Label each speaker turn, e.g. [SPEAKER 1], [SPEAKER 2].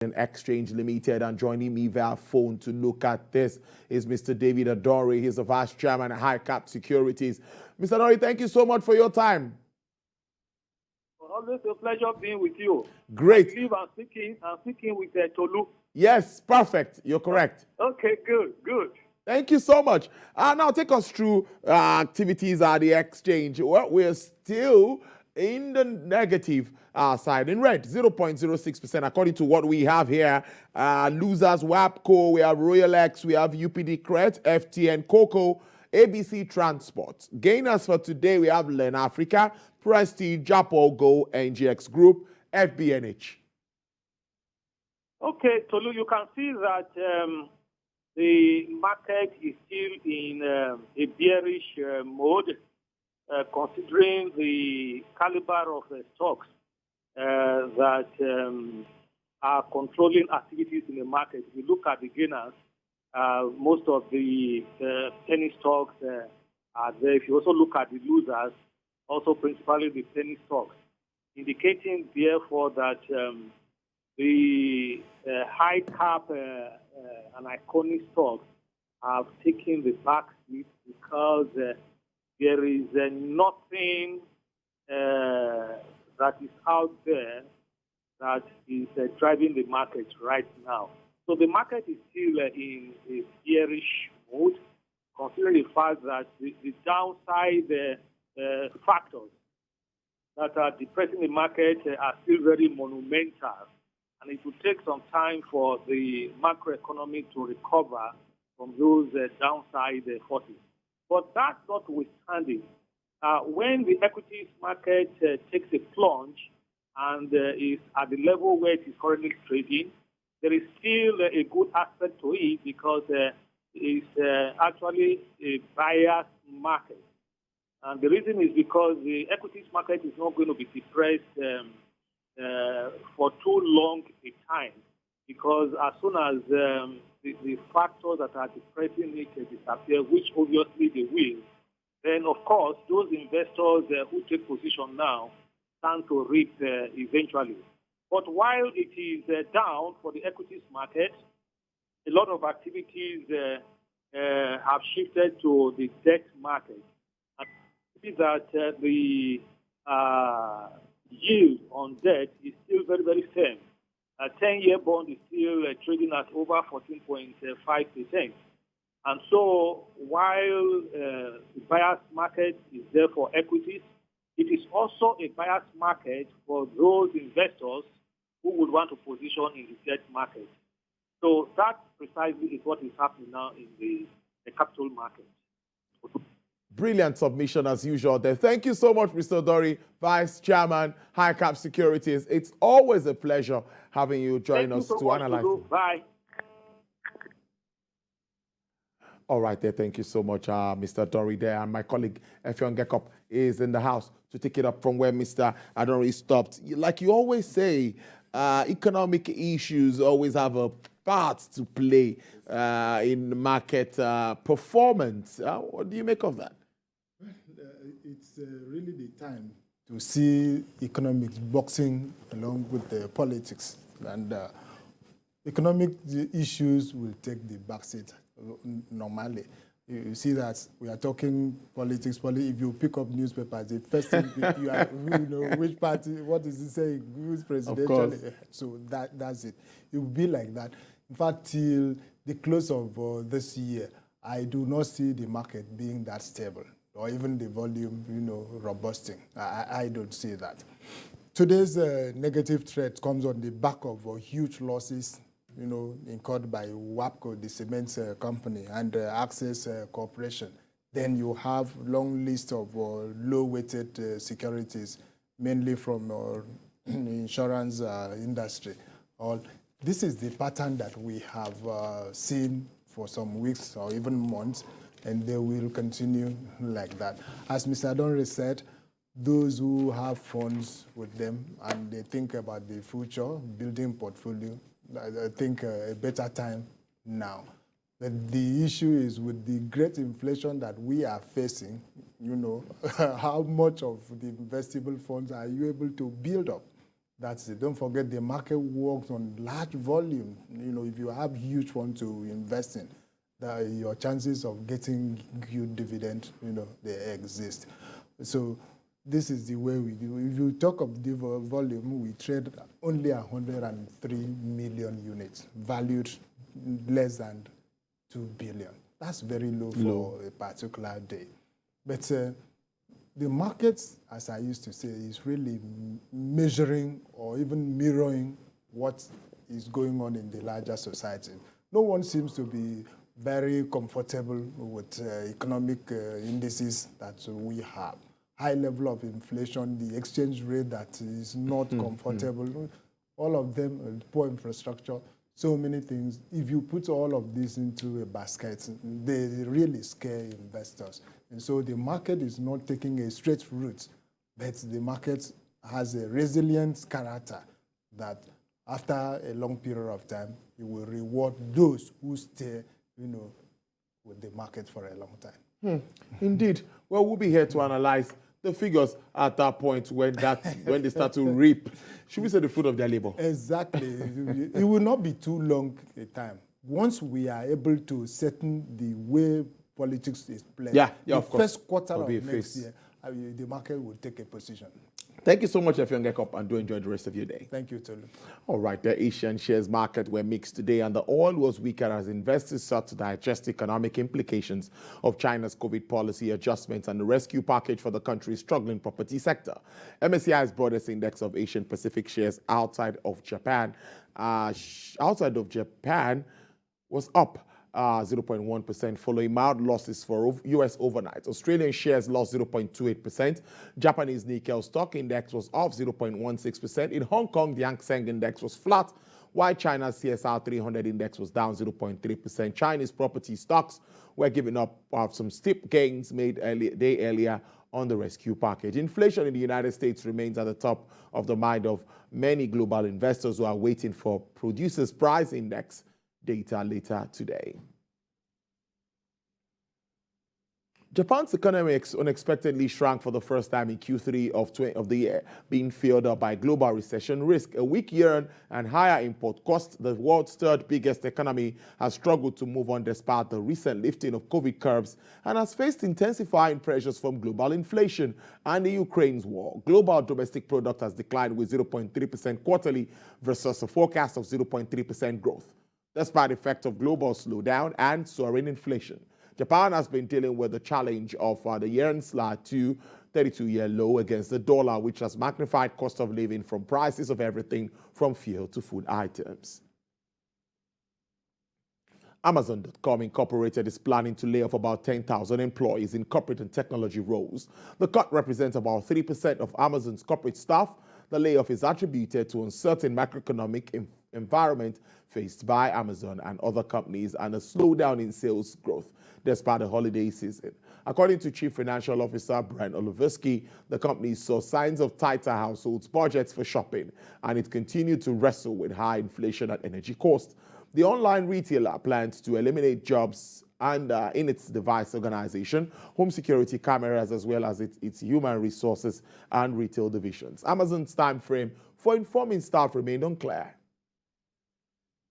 [SPEAKER 1] Exchange Limited, and joining me via phone to look at this is Mr. David Adore. He's the Vice Chairman at High Cap Securities. Mr. Adore, thank you so much for your time.
[SPEAKER 2] Always a pleasure being with you.
[SPEAKER 1] Great.
[SPEAKER 2] I believe I'm speaking with Tolu.
[SPEAKER 1] Yes, perfect. You're correct.
[SPEAKER 2] Okay, good.
[SPEAKER 1] Thank you so much. Now take us through activities at the exchange. Well, we're still in the negative side, in red, 0.06%, according to what we have here. Losers, WAPCO, we have Royal X, we have UPD Cret, FTN, Coco, ABC Transport. Gainers for today, we have Len Africa, Prestige, Japo Go, NGX Group, FBNH.
[SPEAKER 2] Okay, Tolu, you can see that the market is still in a bearish mode, considering the caliber of stocks that are controlling activities in the market. If you look at the gainers, most of the penny stocks are there. If you also look at the losers, also principally the penny stocks, indicating therefore that the high cap and iconic stocks have taken the back seat because there is nothing that is out there that is driving the market right now. So the market is still in a bearish mode, considering the fact that the downside factors that are depressing the market are still very monumental. And it will take some time for the macroeconomy to recover from those downside forces. But that notwithstanding, when the equities market takes a plunge and is at the level where it is currently trading, there is still a good aspect to it because it's actually a buyer's market. And the reason is because the equities market is not going to be depressed for too long a time, because as soon as the factors that are depressing it disappear, which obviously they will, then of course those investors who take position now stand to reap eventually. But while it is down for the equities market, a lot of activities have shifted to the debt market. And see that the yield on debt is still very, very firm. A 10-year bond is still trading at over 14.5%. And so while the buyer's market is there for equities, it is also a buyer's market for those investors who would want to position in the debt market. So that precisely is what is happening now in the capital market.
[SPEAKER 1] Brilliant submission as usual there. Thank you so much, Mr. Adore, Vice Chairman, High Cap Securities. It's always a pleasure having you join us to analyze.
[SPEAKER 2] Bye.
[SPEAKER 1] All right there. Thank you so much, Mr. Adore there. And my colleague, Effion Gekop, is in the house to take it up from where Mr. Adore stopped. Like you always say, economic issues always have a part to play in market performance. What do you make of that?
[SPEAKER 3] It's really the time to see economics boxing along with the politics, and economic issues will take the backseat normally. You see that we are talking politics. If you pick up newspapers, the first thing you are, which party, what is it saying, who's presidential? So that's it. It will be like that. In fact, till the close of this year, I do not see the market being that stable, or even the volume, robusting. I don't see that. Today's negative threat comes on the back of huge losses, incurred by WAPCO, the cement company, and Access Corporation. Then you have long list of low-weighted securities, mainly from insurance industry. This is the pattern that we have seen for some weeks or even months, and they will continue like that. As Mr. Adore said, those who have funds with them and they think about the future, building portfolio, I think a better time now. But the issue is with the great inflation that we are facing, how much of the investable funds are you able to build up? That's it. Don't forget the market works on large volume. If you have huge funds to invest in, your chances of getting good dividend, they exist. So this is the way we do. If you talk of the volume, we trade only 103 million units, valued less than 2 billion. That's very low for a particular day. But the market, as I used to say, is really measuring or even mirroring what is going on in the larger society. No one seems to be very comfortable with economic indices that we have. High level of inflation, the exchange rate that is not comfortable, all of them, poor infrastructure, so many things. If you put all of this into a basket, they really scare investors. And so the market is not taking a straight route, but the market has a resilient character that after a long period of time, it will reward those who stay, with the market for a long time.
[SPEAKER 1] Indeed. Well, we'll be here to analyze the figures at that point when they start to reap, should we say, the fruit of their labor?
[SPEAKER 3] Exactly. It will not be too long a time. Once we are able to settle the way politics is played, the first quarter of next year, the market will take a position.
[SPEAKER 1] Thank you so much, Effiong Gekop, and do enjoy the rest of your day.
[SPEAKER 3] Thank you, Tolu.
[SPEAKER 1] All right, the Asian shares market were mixed today, and the oil was weaker as investors sought to digest economic implications of China's COVID policy adjustments and the rescue package for the country's struggling property sector. MSCI's broadest index of Asian Pacific shares outside of Japan was up 0.1% following mild losses for U.S. overnight. Australian shares lost 0.28%. Japanese Nikkei stock index was off 0.16%. In Hong Kong, the Hang Seng index was flat, while China's CSR 300 index was down 0.3%. Chinese property stocks were giving up some steep gains made earlier on the rescue package. Inflation in the United States remains at the top of the mind of many global investors who are waiting for Producers' Price Index data later today. Japan's economy unexpectedly shrank for the first time in Q3 of the year, being fueled up by global recession risk. A weak yen and higher import costs, the world's third biggest economy has struggled to move on despite the recent lifting of COVID curbs and has faced intensifying pressures from global inflation and the Ukraine's war. Global domestic product has declined with 0.3% quarterly versus a forecast of 0.3% growth, despite the effect of global slowdown and soaring inflation. Japan has been dealing with the challenge of the yen's slide to 32-year low against the dollar, which has magnified cost of living from prices of everything from fuel to food items. Amazon.com Incorporated is planning to lay off about 10,000 employees in corporate and technology roles. The cut represents about 3% of Amazon's corporate staff. The layoff is attributed to uncertain macroeconomic environment faced by Amazon and other companies and a slowdown in sales growth despite the holiday season. According to Chief Financial Officer Brian Oliveski, the company saw signs of tighter households' budgets for shopping, and it continued to wrestle with high inflation and energy costs. The online retailer plans to eliminate jobs and in its device organization, home security cameras, as well as its human resources and retail divisions. Amazon's time frame for informing staff remained unclear.